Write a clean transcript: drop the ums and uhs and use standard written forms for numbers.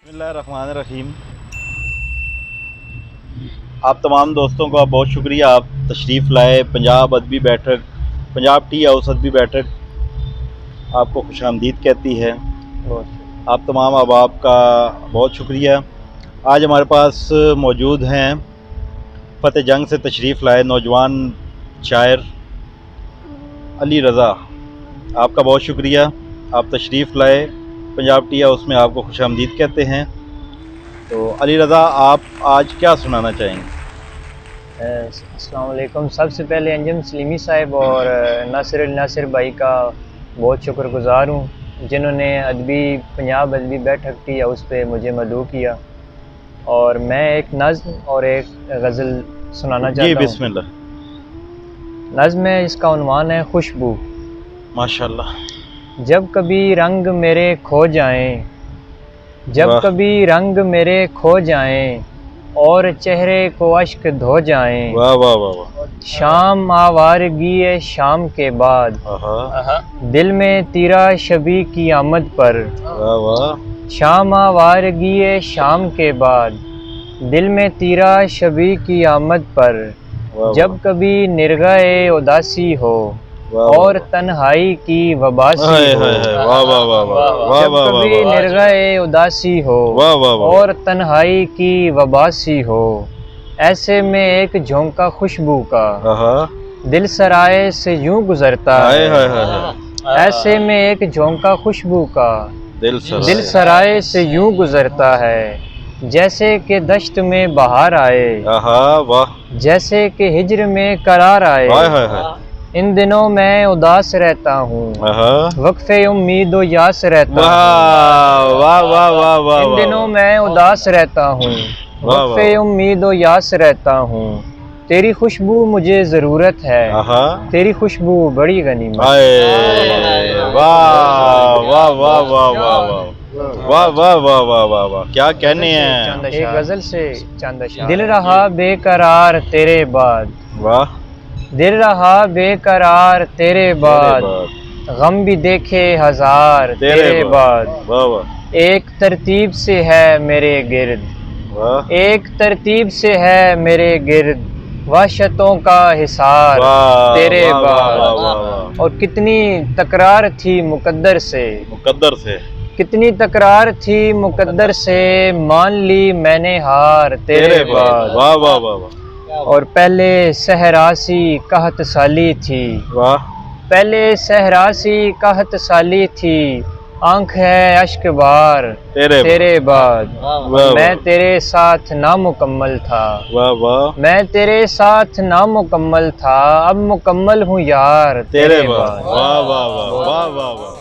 बिस्मिल्लाहिर्रहमानिर्रहीम। आप तमाम दोस्तों का बहुत शुक्रिया, आप तशरीफ़ लाए पंजाब अदबी बैठक, पंजाब टी हाउस अदबी बैठक आपको खुशामदीद कहती है। आप तमाम अहबाब का बहुत शुक्रिया। आज हमारे पास मौजूद हैं फ़तेह जंग से तशरीफ़ लाए नौजवान शायर अली रज़ा। आपका बहुत शुक्रिया, आप तशरीफ़ लाए पंजाब टी हाउस में, आपको खुशामदीद कहते हैं। तो अली रज़ा, आप आज क्या सुनाना चाहेंगे? अस्सलाम वालेकुम। सबसे पहले अंजम सलीमी साहब और नासिर भाई का बहुत शुक्रगुज़ार हूँ जिन्होंने पंजाब अदबी बैठक टी हाउस पे मुझे मदऊ किया। और मैं एक नज़्म और एक गज़ल सुनाना चाहता हूँ। बिस्मिल्लाह। नज़्म है, इसका उन्वान है खुशबू। माशाल्लाह। जब कभी रंग मेरे खो जाएं, जब कभी रंग मेरे खो जाएं और चेहरे को अश्क धो जाएं, वाह वाह वाह वाह। शाम आवारगी शाम के बाद दिल में तीरा शबी की आमद पर। वाह वाह। शाम आवारगी शाम के बाद दिल में तीरा शबी की आमद पर। जब कभी निर्गाए उदासी हो और तन्हाई की वबासी हो। जब कभी निर्गाए उदासी हो और तन्हाई की वबासी हो, ऐसे में एक झोंका खुशबू का दिल सराय से यूं गुजरता है। ऐसे में एक झोंका खुशबू का दिल सराय से यूं गुजरता है, जैसे कि दश्त में बहार आए, जैसे कि हिज्र में करार आए। इन दिनों मैं उदास रहता हूँ, वक्फे उम्मीद व यास रहता हूँ। इन दिनों मैं उदास रहता हूँ, वक्फे उम्मीद व यास रहता हूँ। तेरी खुशबू मुझे ज़रूरत है, तेरी खुशबू बड़ी गनीमत। वाह वाह वाह वाह वाह वाह वाह वाह वाह वाह, क्या कहने हैं। एक गज़ल से चंद अशआर। दिल रहा बेकरार तेरे बाद, वाह। दिल रहा बेकरार तेरे बाद, गम भी देखे हजार तेरे बाद। एक तरतीब से है मेरे गिर्द, एक तरतीब से है मेरे गिर्द, वहशतों का हिसार तेरे बाद। और कितनी तकरार थी मुकद्दर से, कितनी तकरार थी मुकद्दर से, मान ली मैंने हार तेरे बाद। वाह वाह वाह। और पहले सहरासी कहत साली थी, पहले सहरासी कहत साली थी, आंख है अश्क बार तेरे बाद। मैं तेरे साथ नामुकम्मल था, मैं तेरे साथ नामुकम्मल था, अब मुकम्मल हूँ यार तेरे बाद। वाह वाह वाह वाह वाह।